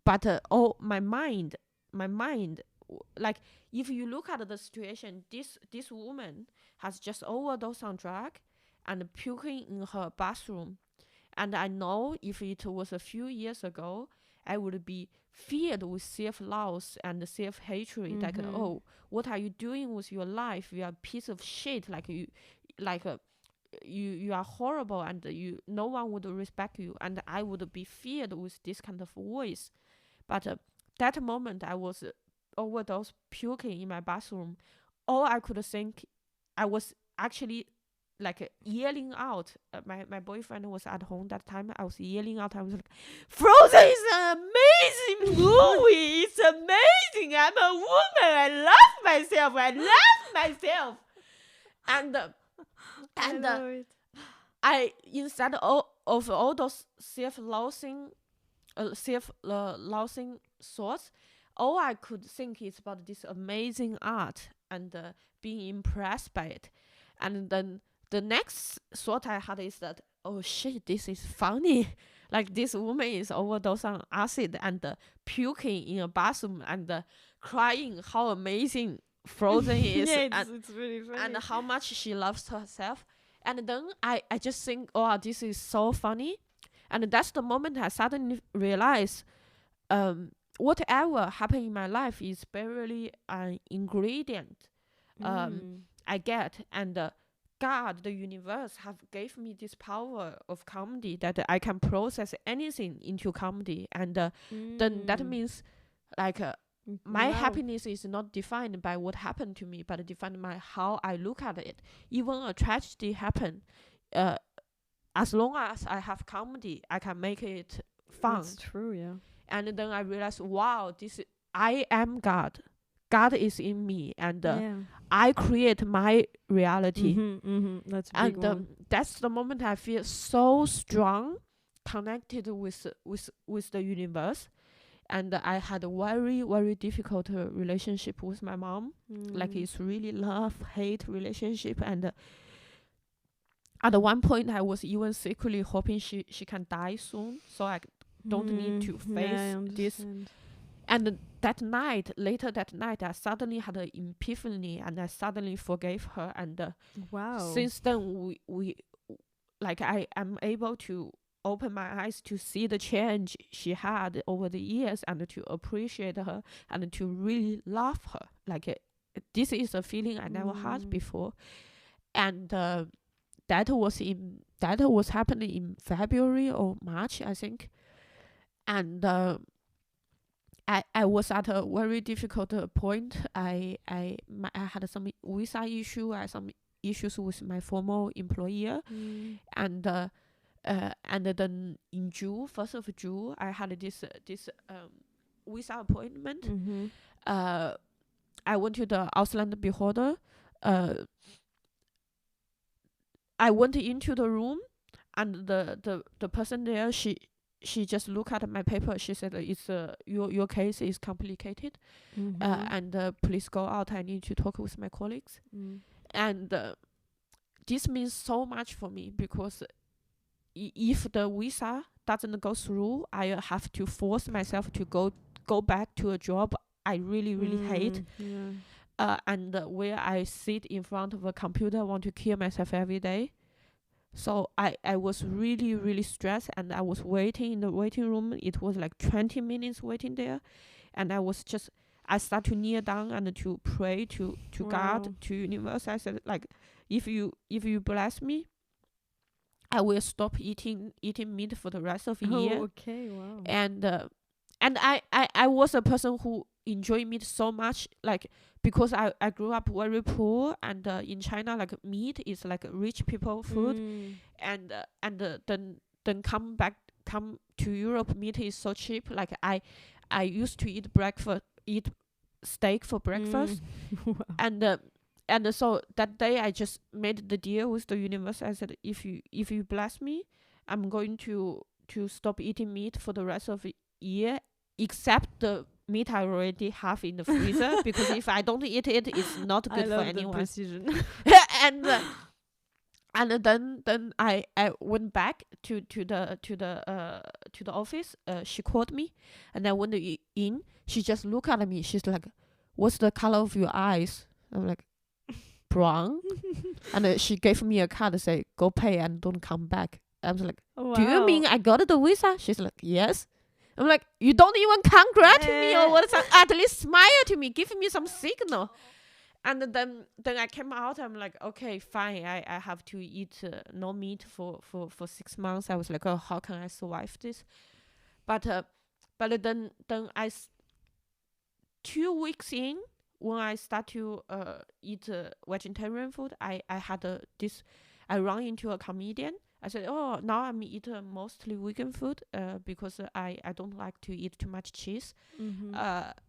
but my mind, like if you look at the situation, this woman has just overdosed on drug and puking in her bathroom. And I know if it was a few years ago, I would be filled with self-loss and self-hatred. Like, oh, what are you doing with your life? You are a piece of shit. Like you are horrible, and no one would respect you. And I would be filled with this kind of voice. But that moment, I was overdose puking in my bathroom. All I could think, I was actually like yelling out. My boyfriend was at home that time. I was yelling out. I was like, Frozen is an amazing movie. It's amazing. I'm a woman. I love myself. And I instead of all those self-loathing thoughts, all I could think is about this amazing art and being impressed by it. And then the next thought I had is that, oh shit, this is funny. Like this woman is overdosed on acid and puking in a bathroom and crying how amazing Frozen is. Yeah, it's really funny. And how much she loves herself. And then I just think, oh, this is so funny. And that's the moment I suddenly realize whatever happened in my life is barely an ingredient I get. And God, the universe have gave me this power of comedy that I can process anything into comedy, and then that means like my Wow. happiness is not defined by what happened to me, but defined by how I look at it. Even a tragedy happen, as long as I have comedy, I can make it fun. That's true, yeah. And then I realized, wow, I am God. God is in me, and I create my reality. That's a big one. That's the moment I feel so strong, connected with the universe. And I had a very, very difficult relationship with my mom. Like it's really love-hate relationship. And at one point, I was even secretly hoping she can die soon, so I don't need to face this. And later that night, I suddenly had an epiphany, and I suddenly forgave her. And wow. Since then, we like I am able to open my eyes to see the change she had over the years, and to appreciate her, and to really love her. Like this is a feeling I never had before. And that was happening in February or March, I think. And I was at a very difficult point. I had some visa issue. I had some issues with my former employer, and then in June, 1st of June, I had this visa appointment. I went to the Ausland Beholder. I went into the room, and the person there, she just looked at my paper. She said, "It's your case is complicated, and please go out. I need to talk with my colleagues." And this means so much for me, because if the visa doesn't go through, I have to force myself to go back to a job I really, really hate. And where I sit in front of a computer, want to kill myself every day. So I was really, really stressed, and I was waiting in the waiting room. It was like 20 minutes waiting there. And I start to kneel down and to pray to God, to universe. I said, like, if you bless me, I will stop eating meat for the rest of the year. Okay, wow. And I was a person who enjoy meat so much, like, because I grew up very poor, and in China, like, meat is like rich people food. And then come to Europe, meat is so cheap. Like I used to eat steak for breakfast. And so that day I just made the deal with the universe. I said, if you bless me, I'm going to stop eating meat for the rest of the year, except the meat I already have in the freezer, because if I don't eat it, it's not good for anyone. The precision. And then I went back to the office. She called me, and I went in. She just looked at me. She's like, "What's the color of your eyes?" I'm like, "Brown." And she gave me a card to say, "Go pay and don't come back." I was like, "Do you mean I got the visa?" She's like, "Yes." I'm like, "You don't even congratulate me or what? At least smile to me, give me some signal." And then I came out. I'm like, okay, fine. I have to eat no meat for 6 months. I was like, oh, how can I survive this? But then 2 weeks in, when I start to eat vegetarian food, I had I run into a comedian. I said, oh, now I'm eating mostly vegan food because I don't like to eat too much cheese.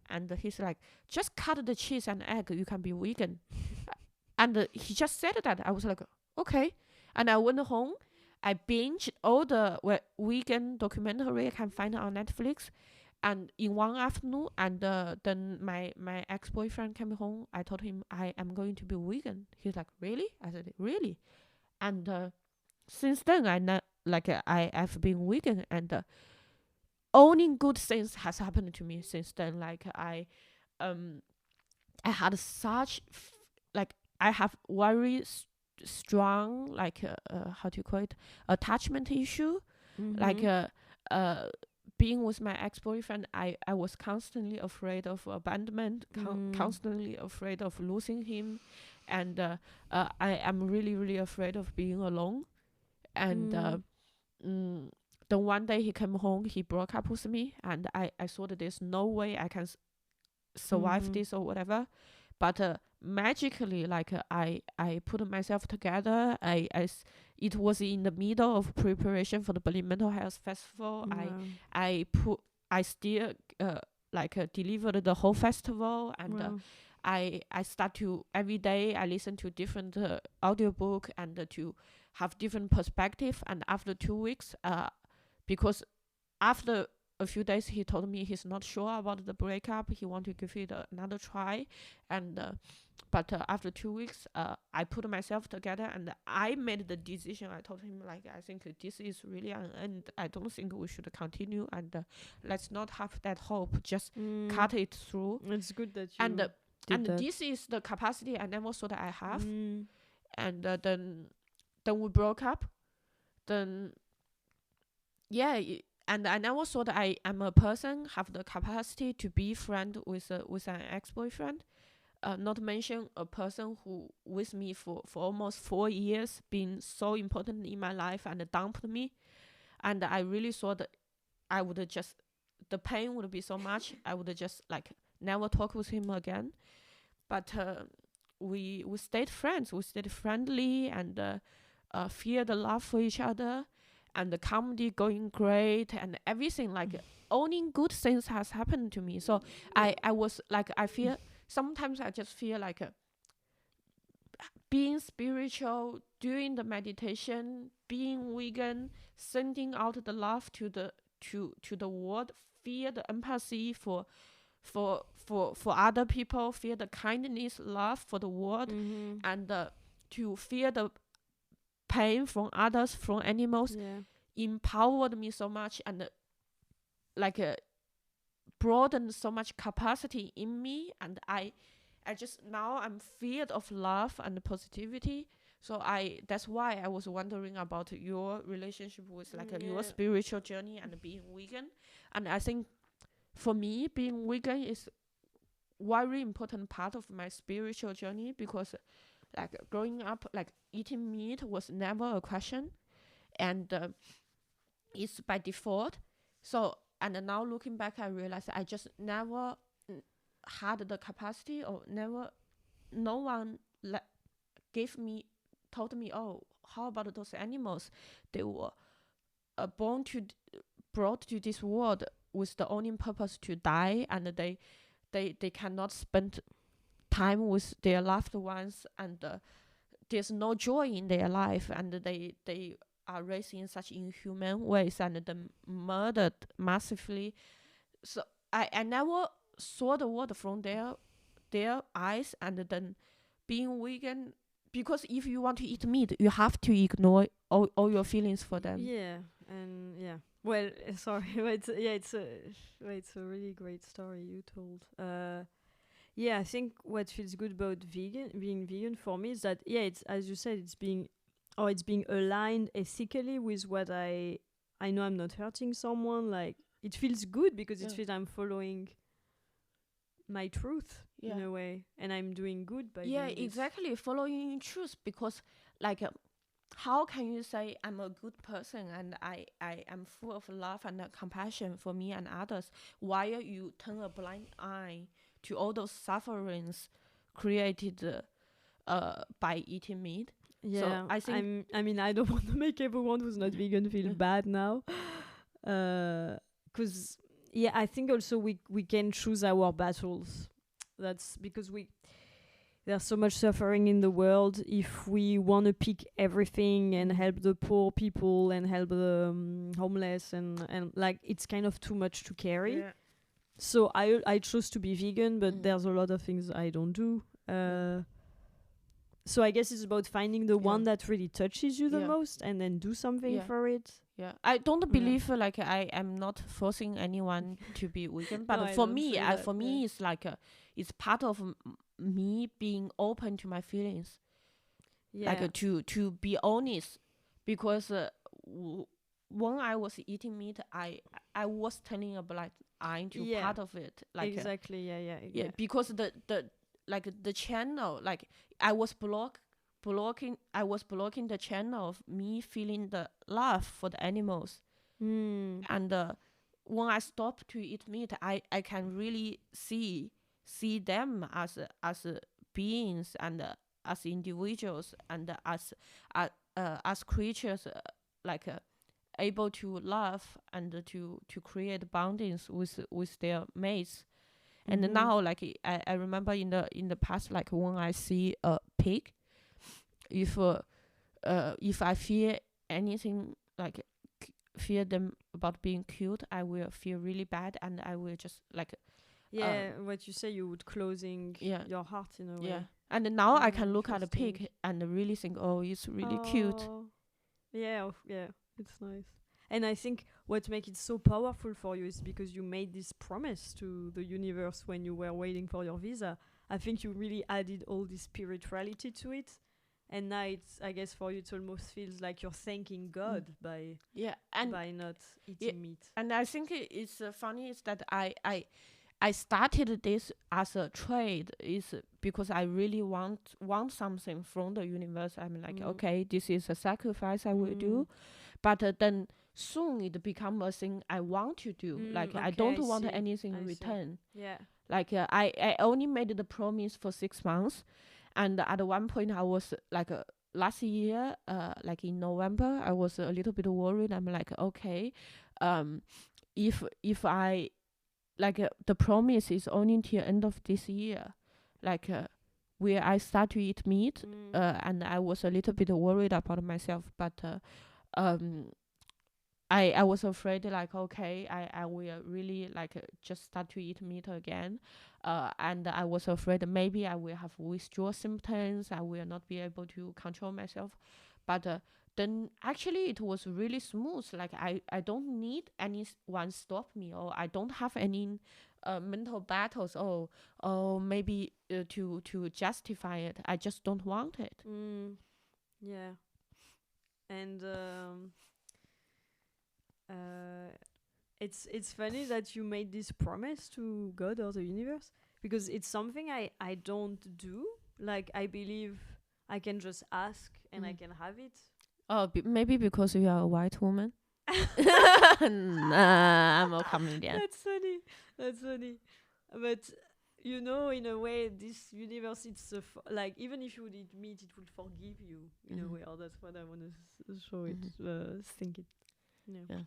And he's like, just cut the cheese and egg, you can be vegan. And he just said that. I was like, okay. And I went home. I binged all the vegan documentary I can find on Netflix. And in one afternoon, and then my ex-boyfriend came home. I told him I am going to be vegan. He's like, really? I said, really? And since then, I've been vegan, and only good things has happened to me since then. Like I had such I have very strong, like how do you call it, attachment issue. Like being with my ex-boyfriend, I was constantly afraid of abandonment, constantly afraid of losing him. and I am really really afraid of being alone. And then one day he came home, he broke up with me, and I thought that there's no way I can survive this or whatever. But magically, like I put myself together. It was in the middle of preparation for the Berlin Mental Health Festival. I still delivered the whole festival, and I start to every day I listen to different audiobook and to have different perspective. And after 2 weeks, because after a few days he told me he's not sure about the breakup, he want to give it another try. And but after 2 weeks, I put myself together and I made the decision. I told him, like, I think this is really an end. I don't think we should continue, and let's not have that hope, just cut it through. It's good that you and did that. This is the capacity I never thought I have. And then we broke up. Then and I never thought I am a person have the capacity to be friend with an ex-boyfriend. Not mention a person who with me for almost 4 years, been so important in my life and dumped me. And I really thought that I would just, the pain would be so much, I would just like never talk with him again. But we stayed friends, we stayed friendly, and feel the love for each other, and the comedy going great, and everything, like only good things has happened to me. So I was like, I feel sometimes I just feel like being spiritual, doing the meditation, being vegan, sending out the love to the world, feel the empathy for other people, feel the kindness, love for the world, and to feel the pain from others, from animals, empowered me so much, and broadened so much capacity in me. And I just, now I'm filled of love and positivity. So that's why I was wondering about your relationship with your spiritual journey and being vegan. And I think for me, being vegan is very important part of my spiritual journey, because like growing up, like eating meat was never a question, and it's by default. So, and now looking back, I realized I just never had the capacity, or no one told me, oh, how about those animals? They were brought to this world with the only purpose to die, and they cannot spend time with their loved ones, and there's no joy in their life, and they are raised in such inhuman ways, and then murdered massively. So I never saw the world from their eyes. And then being vegan, because if you want to eat meat, you have to ignore all your feelings for them. Well, sorry, but it's a really great story you told. I think what feels good about being vegan for me is that it's, as you said, it's being aligned ethically with what I know. I'm not hurting someone. Like, it feels good because it feels I'm following my truth in a way, and I'm doing good by doing this. Exactly, following truth. Because like how can you say I'm a good person and I am full of love and compassion for me and others, while you turn a blind eye to all those sufferings created by eating meat? So I think I don't want to make everyone who's not vegan feel bad now, because I think also we can choose our battles. That's because there's so much suffering in the world. If we want to pick everything and help the poor people and help the homeless and like, it's kind of too much to carry. So I chose to be vegan, but there's a lot of things I don't do. So I guess it's about finding the one that really touches you the most, and then do something for it. I don't believe like I am not forcing anyone to be vegan, but No, for me, it's like it's part of me being open to my feelings, like to be honest, because when I was eating meat, I was turning a blind eye to part of it, like exactly, because the like the channel, like I was blocking the channel of me feeling the love for the animals. And when I stop to eat meat, I can really see them as beings, and as individuals, and as creatures, like able to love, and to create bondings with their mates. And now, like I remember in the past, like when I see a pig, if I fear anything, like fear them about being killed, I will feel really bad, and I will just like what you say, you would closing your heart in a way. yeah. And now I can look at a interesting. pig and really think, oh, it's really cute. Yeah, it's nice. And I think what makes it so powerful for you is because you made this promise to the universe when you were waiting for your visa. I think you really added all this spirituality to it. And now it's, I guess for you, it almost feels like you're thanking God by not eating meat. And I think it's funny is that I started this as a trade, is because I really want something from the universe. I'm like, okay, this is a sacrifice I will do, but then soon it become a thing I want to do. Like I don't want anything in return. Yeah. Like I only made the promise for 6 months, and at one point I was like last year, like in November, I was a little bit worried. I'm like, okay, if I like the promise is only till end of this year, like where I start to eat meat, and I was a little bit worried about myself, but I was afraid, like, okay, I will really like just start to eat meat again, and I was afraid maybe I will have withdrawal symptoms, I will not be able to control myself, but then actually it was really smooth. Like I don't need anyone stop me, or I don't have any mental battles, or maybe to justify it. I just don't want it. Yeah. And it's funny that you made this promise to God or the universe, because it's something I don't do. Like I believe I can just ask and I can have it. Oh, maybe because you are a white woman. Nah, I'm a comedian. That's funny. But you know, in a way, this universe, it's like even if you would eat meat, it would forgive you in a way. Or that's what I want to show it, think it. Yeah.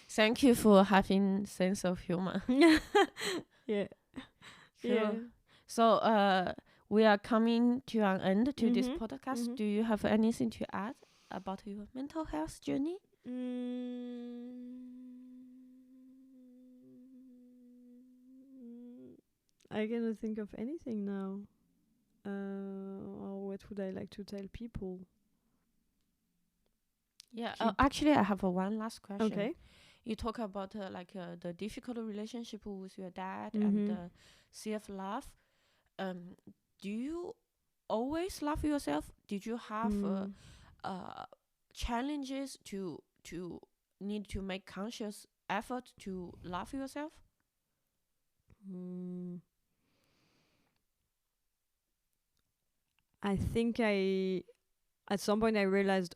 Thank you for having sense of humor. Yeah. Sure. Yeah. So we are coming to an end to this podcast. Do you have anything to add about your mental health journey? I cannot think of anything now. Or what would I like to tell people? Yeah. Actually, I have one last question. Okay. You talk about the difficult relationship with your dad and self-love. Do you always love yourself? Did you have challenges to need to make conscious effort to love yourself? I think at some point I realized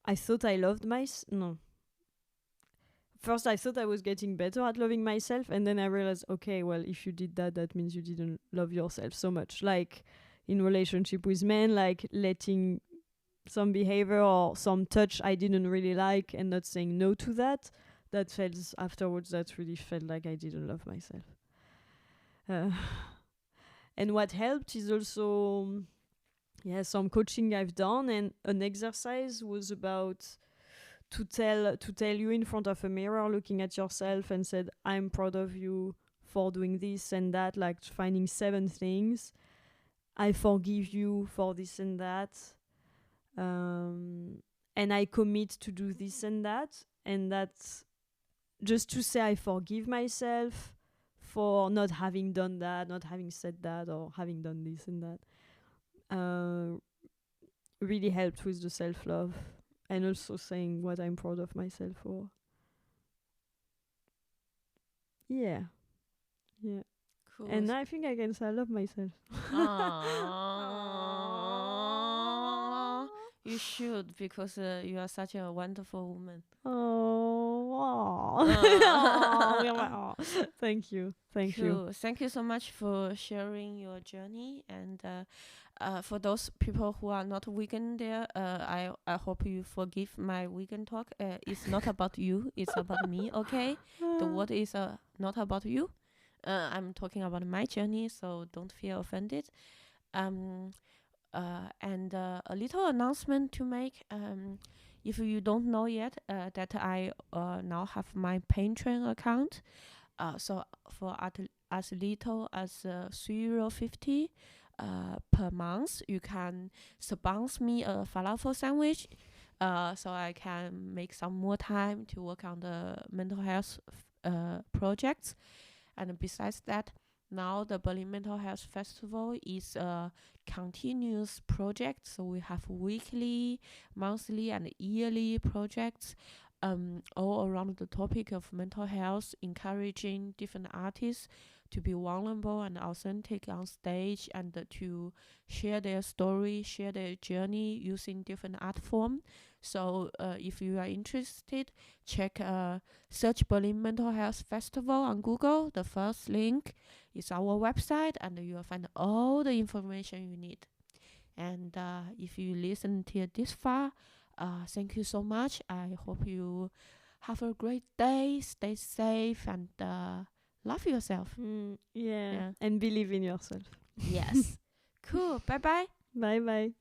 I thought I loved no. First I thought I was getting better at loving myself, and then I realized, okay, well, if you did that, that means you didn't love yourself so much. Like in relationship with men, like letting some behavior or some touch I didn't really like and not saying no to that felt afterwards, that really felt like I didn't love myself. And what helped is also some coaching I've done, and an exercise was about to tell you in front of a mirror, looking at yourself, and said, I'm proud of you for doing this and that, like finding 7 things. I forgive you for this and that. And I commit to do this and that. And that's just to say I forgive myself for not having done that, not having said that, or having done this and that. Really helped with the self-love. And also saying what I'm proud of myself for. Yeah. Cool. And I think I can say I love myself. Aww. You should, because you are such a wonderful woman. Thank you. Thank you. Cool. Thank you so much for sharing your journey. And for those people who are not vegan there, I hope you forgive my vegan talk. It's not about you. It's about me, okay? The word is not about you. I'm talking about my journey, so don't feel offended. And a little announcement to make. If you don't know yet, that I now have my Patreon account. So for as little as €3.50 per month, you can sponsor me a falafel sandwich. So I can make some more time to work on the mental health projects. And besides that, now the Berlin Mental Health Festival is a continuous project. So we have weekly, monthly, and yearly projects all around the topic of mental health, encouraging different artists to be vulnerable and authentic on stage and to share their story, share their journey using different art form. So if you are interested, check search Berlin Mental Health Festival on Google. The first link is our website, and you will find all the information you need. And if you listen till this far, thank you so much. I hope you have a great day, stay safe, and love yourself. Yeah. And believe in yourself. Yes. Cool. Bye-bye. Bye bye.